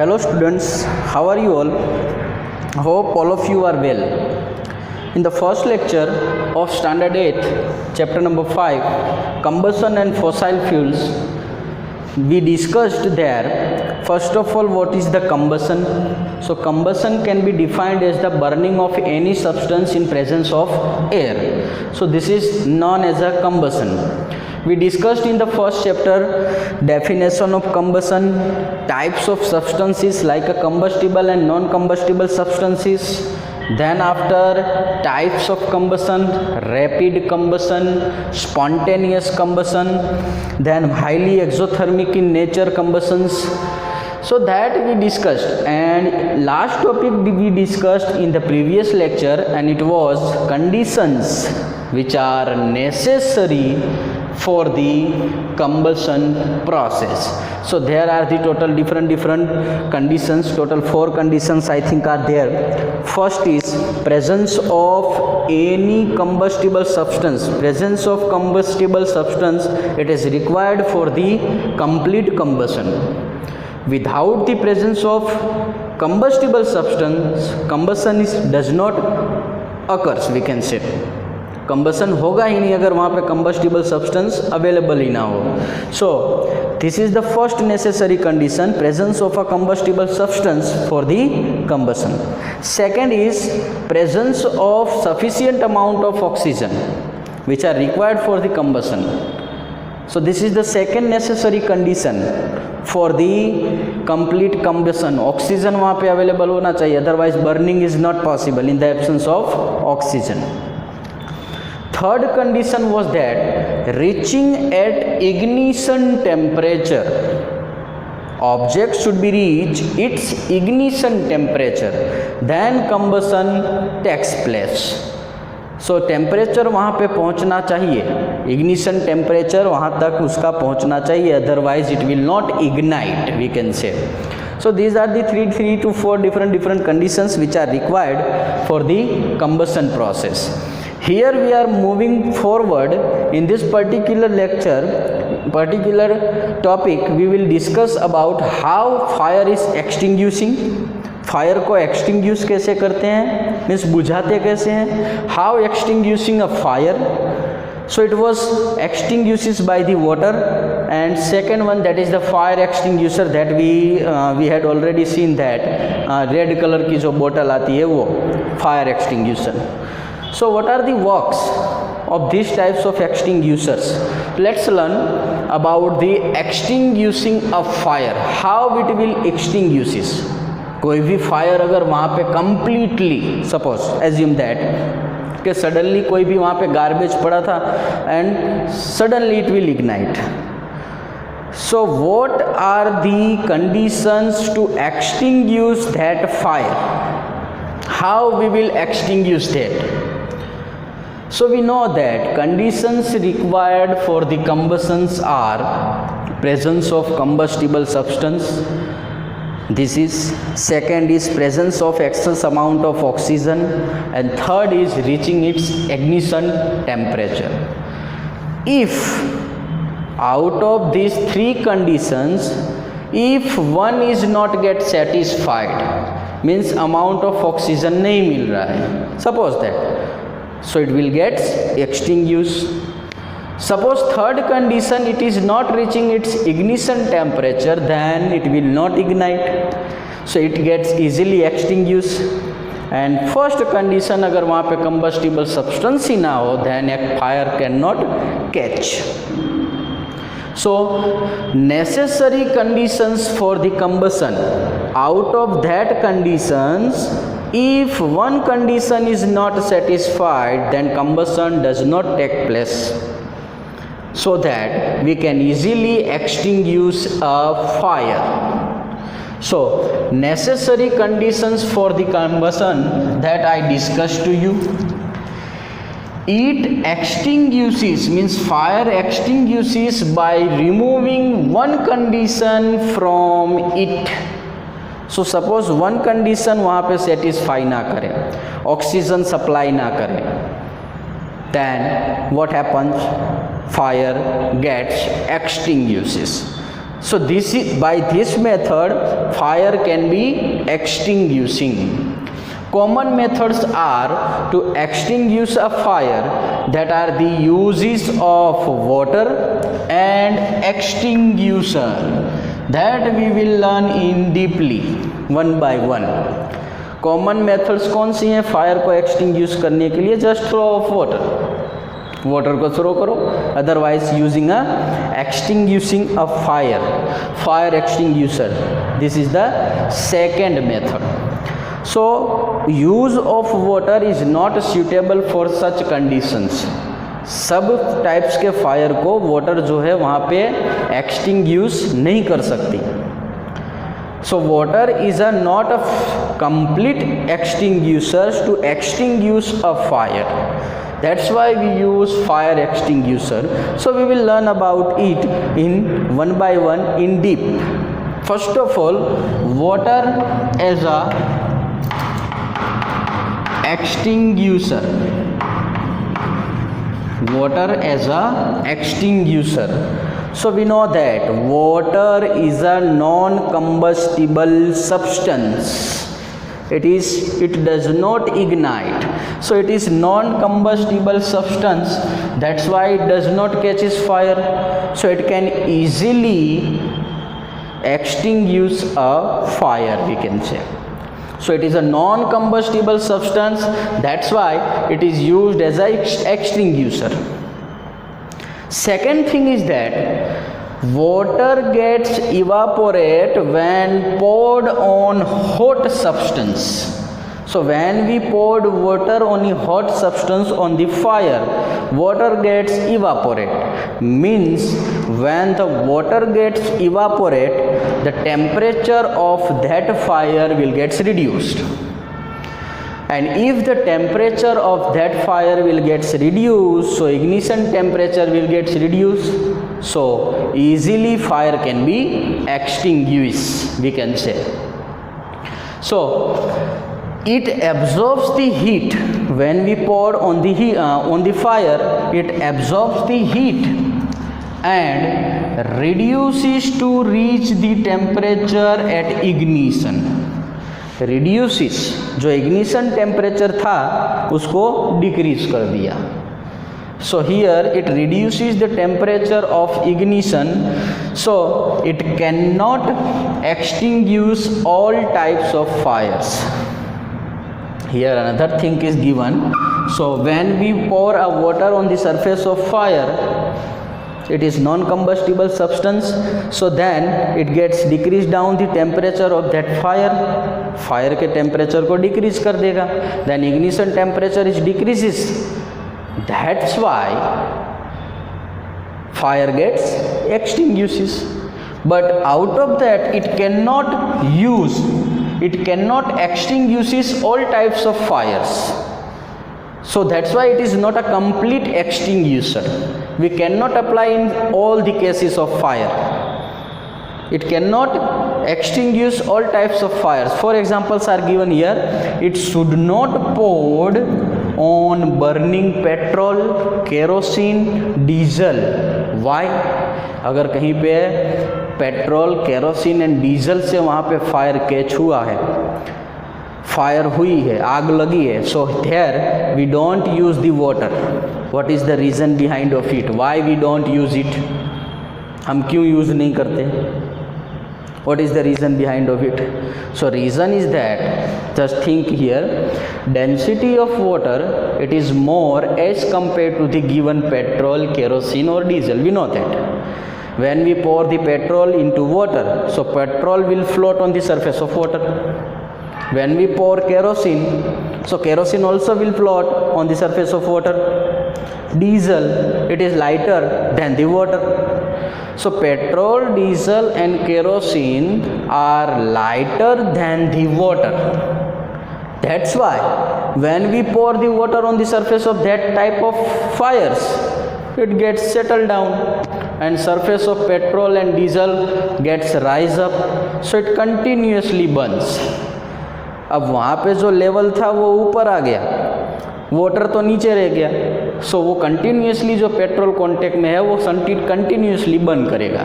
Hello students, how are you all? Hope all of you are well. In the first lecture of standard 8, chapter number 5, combustion and fossil fuels, we discussed there, first of all, what is the combustion. So combustion can be defined as the burning of any substance in presence of air. So this is known as a combustion. We discussed in the first chapter definition of combustion, types of substances like a combustible and non-combustible substances. Then after types of combustion, rapid combustion, spontaneous combustion, then highly exothermic in nature combustions. So that we discussed, and last topic we discussed in the previous lecture, and it was conditions which are necessary for the combustion process. So there are the total different conditions, total 4 conditions I think are there. First is presence of any combustible substance. Presence of combustible substance, it is required for the complete combustion. Without the presence of combustible substance, combustion does not occurs, we can say. Combustion होगा ही नहीं अगर वहाँ पे combustible substance available ही ना हो. So this is the first necessary condition, presence of a combustible substance for the combustion. Second is presence of sufficient amount of oxygen which are required for the combustion. So this is the second necessary condition for the complete combustion. Oxygen वहाँ पे available होना चाहिए, otherwise burning is not possible in the absence of oxygen. Third condition was that reaching at ignition temperature, object should be reached its ignition temperature, then combustion takes place. So temperature वहाँ पे पहुँचना चाहिए, ignition temperature वहाँ तक उसका पहुँचना चाहिए, otherwise it will not ignite, we can say. So these are the 3 to 4 different conditions which are required for the combustion process. Here we are moving forward in this particular lecture, particular topic, we will discuss about how fire is extinguishing. Fire को extinguish कैसे करते हैं, means बुझाते कैसे हैं. How extinguishing a fire. So it was extinguishes by the water. And second one, that is the fire extinguisher that we had already seen that red colour की जो बोतल आती है वो fire extinguisher. So what are the works of these types of extinguishers? Let's learn about the extinguishing of fire, how it will extinguishes. कोई भी fire अगर वहाँ पे कम्प्लीटली, सपोज एज्यूम दैट कि सडनली कोई भी वहाँ पे गार्बेज पड़ा था and suddenly it will ignite. So what are the conditions to extinguish that fire, how we will extinguish that. So we know that conditions required for the combustions are presence of combustible substance. This is second is presence of excess amount of oxygen, and third is reaching its ignition temperature. If out of these 3 conditions, if one is not get satisfied, means amount of oxygen नहीं मिल रहा है, suppose that, so it will get extinguished. Suppose third condition, it is not reaching its ignition temperature, then it will not ignite, so it gets easily extinguished. And first condition, अगर वहाँ पे combustible substance ही ना हो, then a fire cannot catch. So necessary conditions for the combustion, out of that conditions, if one condition is not satisfied, then combustion does not take place, so that we can easily extinguish a fire. So necessary conditions for the combustion that I discussed to you. It extinguishes, means fire extinguishes by removing one condition from it. So suppose one condition वहाँ पे satisfy ना करे, oxygen supply ना करे, then what happens? Fire gets extinguishes. So by this method fire can be extinguishing. Common methods are to extinguish a fire, that are the uses of water and extinguisher, that we will learn in deeply one by one. Common methods कौन सी हैं fire को extinguish करने के लिए? Just throw of water को throw करो, otherwise using a extinguishing a fire extinguisher, this is the second method. So use of water is not suitable for such conditions. सब types के फायर को water जो है वहाँ पे एक्सटिंग्विश नहीं कर सकती. So water is not a complete extinguisher to extinguish a fire. That's why we use fire extinguisher. So we will learn about it in one by one in deep. First of all, water as a extinguisher. Water as a extinguisher. So we know that water is a non-combustible substance. It does not ignite. So it is non-combustible substance. That's why it does not catches fire. So it can easily extinguish a fire, we can say. So it is a non-combustible substance. That's why it is used as a extinguisher. Second thing is that water gets evaporate when poured on hot substance. So when we poured water on a hot substance on the fire, water gets evaporate. Means when the water gets evaporate, the temperature of that fire will get reduced. And if the temperature of that fire will get reduced, so ignition temperature will get reduced, so easily fire can be extinguished, we can say. So it absorbs the heat. When we pour on the fire, it absorbs the heat and reduces to reach the temperature at ignition. Reduces, जो ignition temperature था उसको decrease कर दिया. So here it reduces the temperature of ignition, so it can not extinguish all types of fires. Here another thing is given. So when we pour a water on the surface of fire, it is non-combustible substance, so then it gets decreased down the temperature of that fire के temperature को decrease कर देगा. then ignition temperature is decreases. That's why fire gets extinguishes. But out of that it cannot extinguishes all types of fires. So that's why it is not a complete extinguisher. We cannot apply in all the cases of fire. It cannot extinguish all types of fires. For examples are given here. It should not poured on burning petrol, kerosene, diesel. Why? अगर कहीं पे petrol, kerosene and diesel से वहाँ पे fire catch हुआ है, fire हुई है, आग लगी है, so there we don't use the water. What is the reason behind of it? Why we don't use it? हम क्यों यूज़ नहीं करते? What is the reason behind of it? So reason is that, just think here, density of water it is more as compare to the given petrol, kerosene or diesel. We know that when we pour the petrol into water, so petrol will float on the surface of water. When we pour kerosene, so kerosene also will float on the surface of water. Diesel, it is lighter than the water. So petrol, diesel and kerosene are lighter than the water. That's why when we pour the water on the surface of that type of fires, it gets settled down and surface of petrol and diesel gets rise up, so it continuously burns. अब वहाँ पे जो level था वो ऊपर आ गया, water तो नीचे रह गया, सो वो कंटिन्यूसली जो पेट्रोल कॉन्टेक्ट में है वो कंटिन्यूसली बर्न करेगा.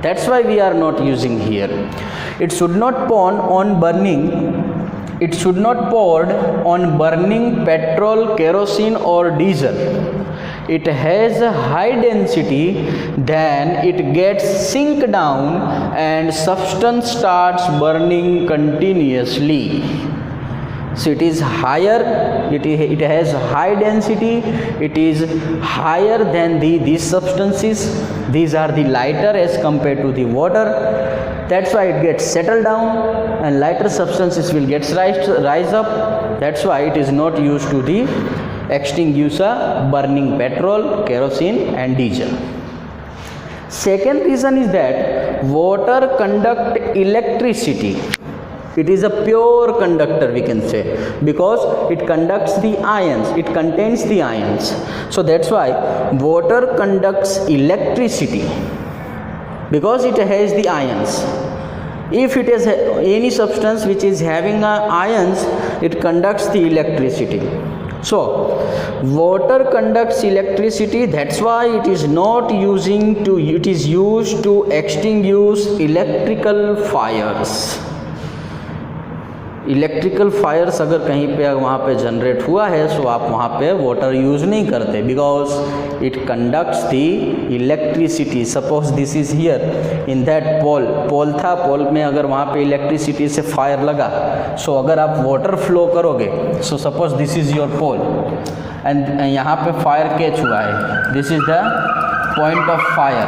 That's why we are not using here. It should not pawn on burning. It should not poured on burning petrol, kerosene or diesel. It has a high density, then it gets sink down and substance starts burning continuously. So it is higher, it has high density, it is higher than these substances. These are the lighter as compared to the water. That's why it gets settled down and lighter substances will get rise up. That's why it is not used to the extinguisher burning petrol, kerosene and diesel. Second reason is that water conduct electricity. It is a pure conductor, we can say, because it conducts the ions, it contains the ions. So that's why water conducts electricity, because it has the ions. If it is any substance which is having ions, it conducts the electricity. So water conducts electricity. That's why it is used to extinguish electrical fires. Electrical fires अगर कहीं पे वहाँ पे generate हुआ है, सो आप वहाँ पे वाटर यूज़ नहीं करते, because it conducts the electricity. Suppose this is here in that pole था, पोल में अगर वहाँ पे इलेक्ट्रिसिटी से फायर लगा, सो अगर आप वाटर फ्लो करोगे, so suppose this is your pole and यहाँ पे फायर कैच हुआ है, this is the point of fire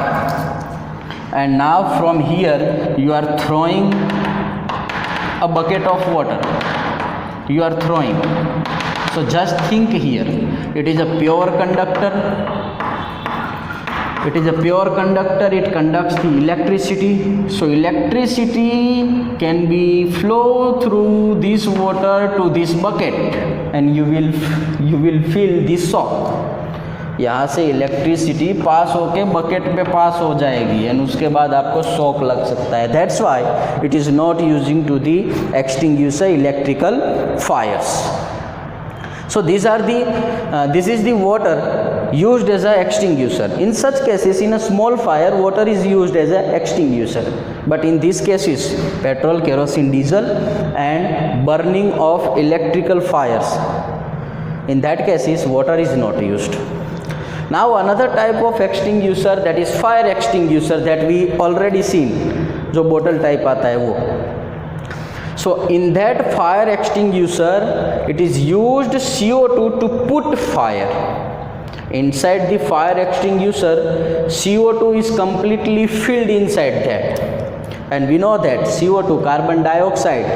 and now from here you are throwing a bucket of water, you are throwing. So just think here, it is a pure conductor, it conducts the electricity. So electricity can be flow through this water to this bucket and you will feel this shock. यहाँ से electricity pass होके bucket पे पास हो जाएगी and उसके बाद आपको shock लग सकता है. That's why it is not using to the extinguisher electrical fires. So this is the water used as a extinguisher. In such cases, in a small fire, water is used as a extinguisher. But in these cases, petrol, kerosene, diesel and burning of electrical fires, in that cases water is not used. Now another type of extinguisher, that is fire extinguisher, that we already seen, जो bottle type आता है वो. So in that fire extinguisher, it is used CO2 to put fire. Inside the fire extinguisher, CO2 is completely filled inside that, and we know that CO2, carbon dioxide,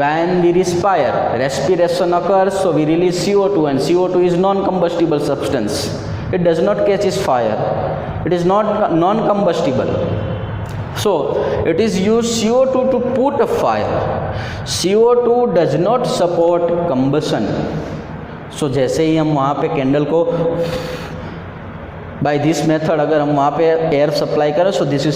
when we respire, respiration occurs, so we release CO2, and CO2 is non-combustible substance. It does not catches fire, it is not non-combustible. So it is used CO2 to put a fire. CO2 does not support combustion. So जैसे ही हम वहाँ पे candle को by this method अगर हम वहाँ पे air supply करें, so this is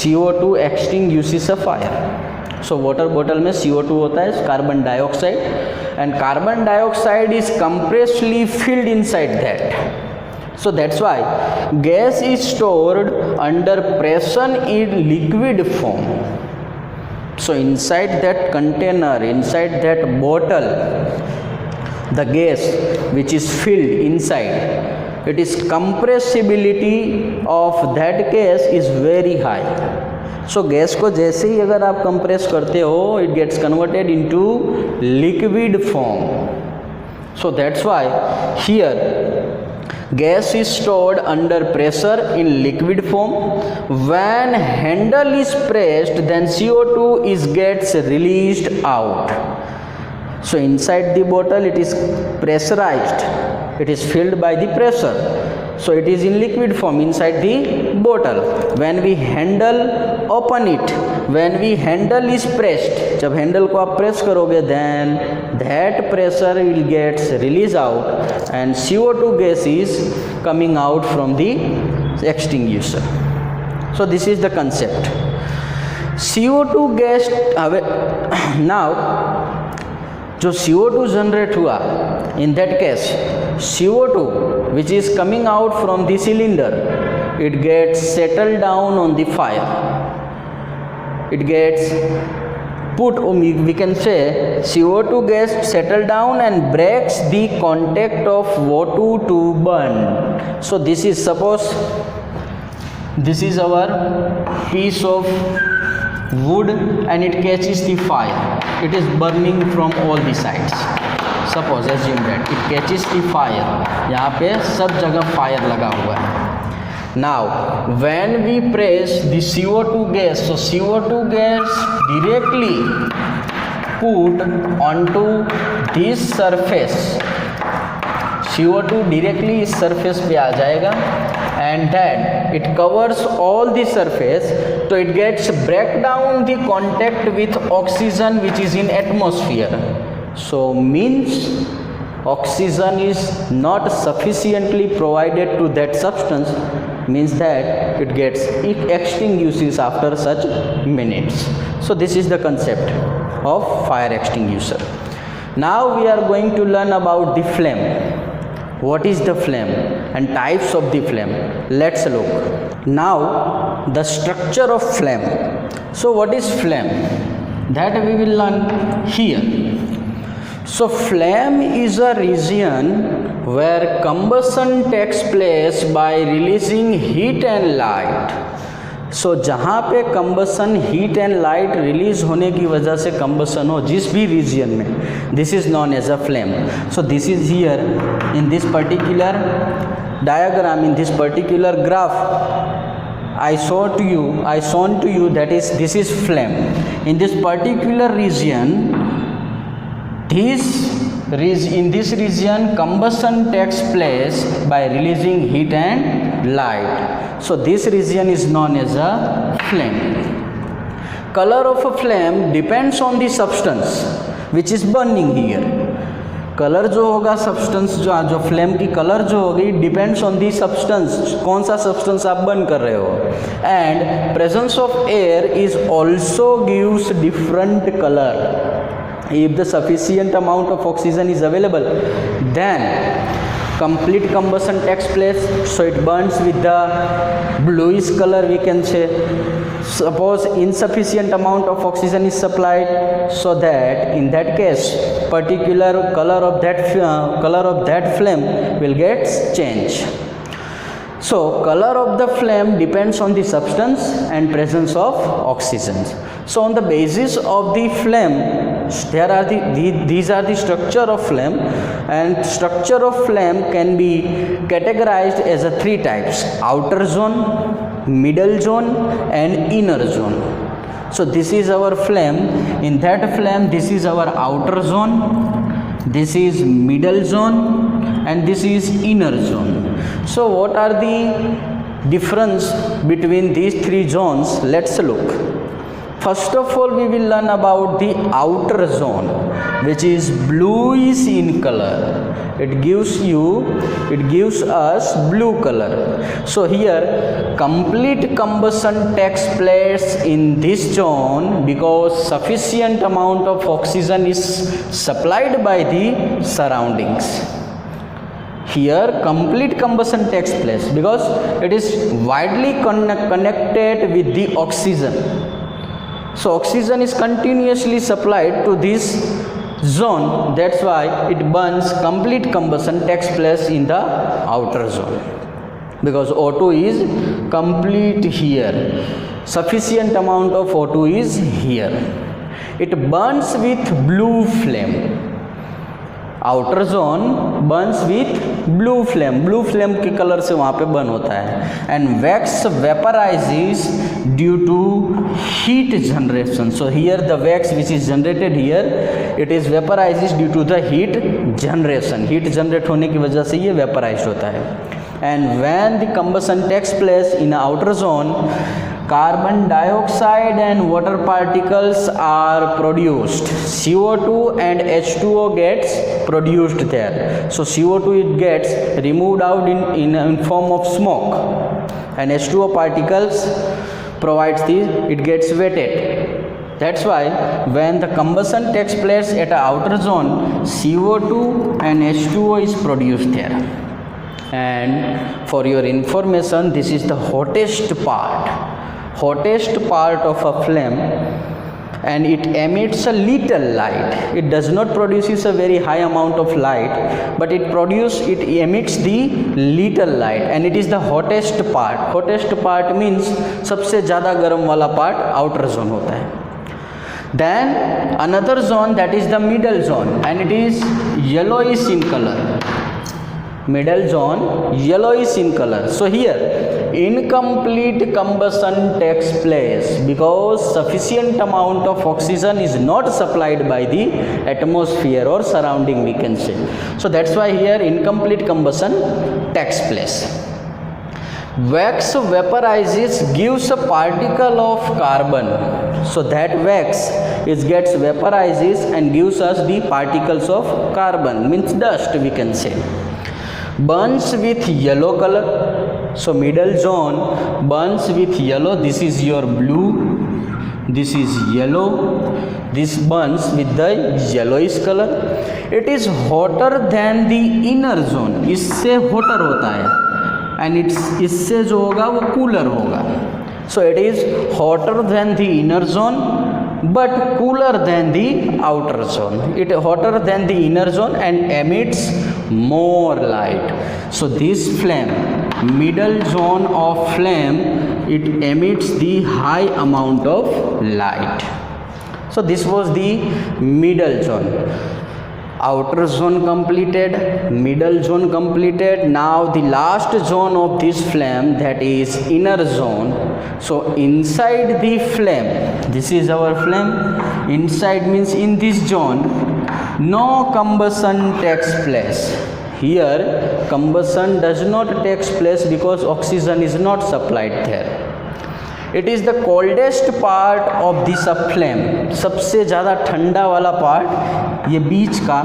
CO2 extinguishes a fire. So water bottle में CO2 होता है, carbon dioxide, and carbon dioxide is compressedly filled inside that. So that's why gas is stored under pressure in liquid form. So inside that container, inside that bottle, the gas which is filled inside, it is compressibility of that gas is very high. So gas को जैसे ही अगर आप compress करते हो, it gets converted into liquid form. So that's why here gas is stored under pressure in liquid form. When handle is pressed, then CO2 gets released out. So inside the bottle it is pressurized, it is filled by the pressure, so it is in liquid form inside the bottle. When we handle open it, when we handle is pressed, जब handle को आप press करोगे, then that pressure will get released out and CO2 gas is coming out from the extinguisher. So this is the concept. CO2 gas, now जो CO2 generate हुआ, in that case CO2 which is coming out from the cylinder, it gets settled down on the fire. It gets put, we can say CO2 gets settled down and breaks the contact of O2 to burn. So this is, suppose this is our piece of wood and it catches the fire. It is burning from all the sides. Suppose assume that it catches the fire. यहाँ पे सब जगह fire लगा हुआ है. Now when we press the CO2 gas, so CO2 gas directly put onto this surface. CO2 directly इस surface पे आ जाएगा and then it covers all the surface, so it gets break down the contact with oxygen which is in atmosphere. So means oxygen is not sufficiently provided to that substance, means that it gets extinguishes after such minutes. So this is the concept of fire extinguisher. Now we are going to learn about the flame. What is the flame and types of the flame? Let's look. Now the structure of flame. So what is flame? That we will learn here. So flame is a region where combustion takes place by releasing heat and light. So जहाँ पे combustion heat and light release होने की वजह से combustion हो जिस भी region में, this is known as a flame. So this is here in this particular diagram, in this particular graph I shown to you that is, this is flame. In this particular region, in this region combustion takes place by releasing heat and light. So this region is known as a flame. Color of a flame depends on the substance which is burning here. Colour जो होगा substance जो flame की colour जो होगी depends on the substance, कौन सा substance आप burn कर रहे हो. And presence of air is also gives different colour. If the sufficient amount of oxygen is available, then complete combustion takes place, so it burns with the bluish color, we can say. Suppose insufficient amount of oxygen is supplied, so that in that case particular color of that flame will get changed. So color of the flame depends on the substance and presence of oxygen. So on the basis of the flame, there are these are the structure of flame, and structure of flame can be categorized as a three types: outer zone, middle zone and inner zone. So this is our flame. In that flame, this is our outer zone, this is middle zone and this is inner zone. So what are the difference between these three zones? Us look. First of all, we will learn about the outer zone, which is bluish in color. It gives us blue color. So here complete combustion takes place in this zone because sufficient amount of oxygen is supplied by the surroundings. Here complete combustion takes place because it is widely connected with the oxygen. So oxygen is continuously supplied to this zone, that's why it burns. Complete combustion takes place in the outer zone because O2 is complete here, sufficient amount of O2 is here. It burns with blue flame. Outer zone burns with blue flame के colour से वहाँ पे burn होता है. And wax vaporises due to heat generation. So here the wax which is generated here, it is vaporises due to the heat generation. Heat generate होने की वजह से ये वेपराइज होता है. And when the combustion takes place in outer zone, carbon dioxide and water particles are produced. CO2 and H2O gets produced there. So CO2 it gets removed out in form of smoke, and H2O particles provides it gets wetted That's why when the combustion takes place at an outer zone, CO2 and H2O is produced there. And for your information, this is the hottest part of a flame, and it emits a little light. It does not produce a very high amount of light, but it emits the little light, and it is the hottest part. Hottest part means सबसे ज़्यादा गर्म वाला part outer zone होता है. Then another zone, that is the middle zone, and it is yellowish in color. Middle zone yellowish in color. So here incomplete combustion takes place because sufficient amount of oxygen is not supplied by the atmosphere or surrounding, we can say. So that's why here incomplete combustion takes place. Wax vaporizes, gives a particle of carbon. So that wax gets vaporizes and gives us the particles of carbon, means dust, we can say. Burns with yellow color. So middle zone burns with yellow. This is your blue, this is yellow. This burns with the yellowish color. It is hotter than the inner zone. इससे hotter होता है, and इससे जो होगा वो cooler होगा. So it is hotter than the inner zone but cooler than the outer zone. It is hotter than the inner zone and emits more light. So this flame, middle zone of flame, it emits the high amount of light. So this was the middle zone. Outer zone completed, middle zone completed. Now the last zone of this flame, that is inner zone. So inside the flame, this is our flame. Inside means in this zone no combustion takes place. Here combustion does not take place because oxygen is not supplied there. It is the coldest part of this flame. सबसे ज़्यादा ठंडा वाला part ये बीच का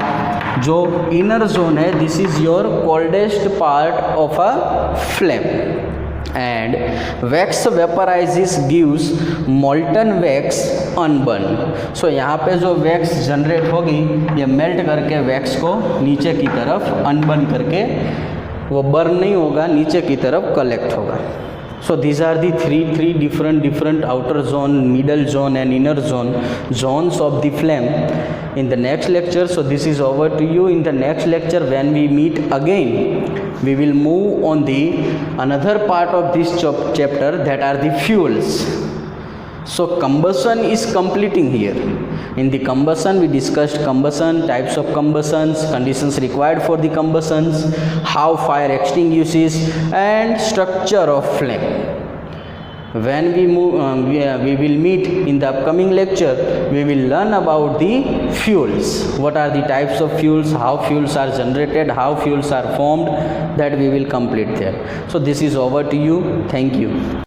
जो inner zone है, this is your coldest part of a flame. And wax vaporizes gives molten wax unburned. So यहाँ पे जो wax जनरेट होगी ये मेल्ट करके wax को नीचे की तरफ अनबर्न करके वो बर्न नहीं होगा, नीचे की तरफ कलेक्ट होगा. So these are the three different outer zone, middle zone and inner zone zones of the flame in the next lecture. So this is over to you. In the next lecture, when we meet again, we will move on the another part of this chapter, that are the fuels. So combustion is completing here. In the combustion we discussed combustion, types of combustions, conditions required for the combustions, how fire extinguishes and structure of flame. When we will meet in the upcoming lecture, we will learn about the fuels. What are the types of fuels, how fuels are generated, how fuels are formed, that we will complete there. So this is over to you. Thank you.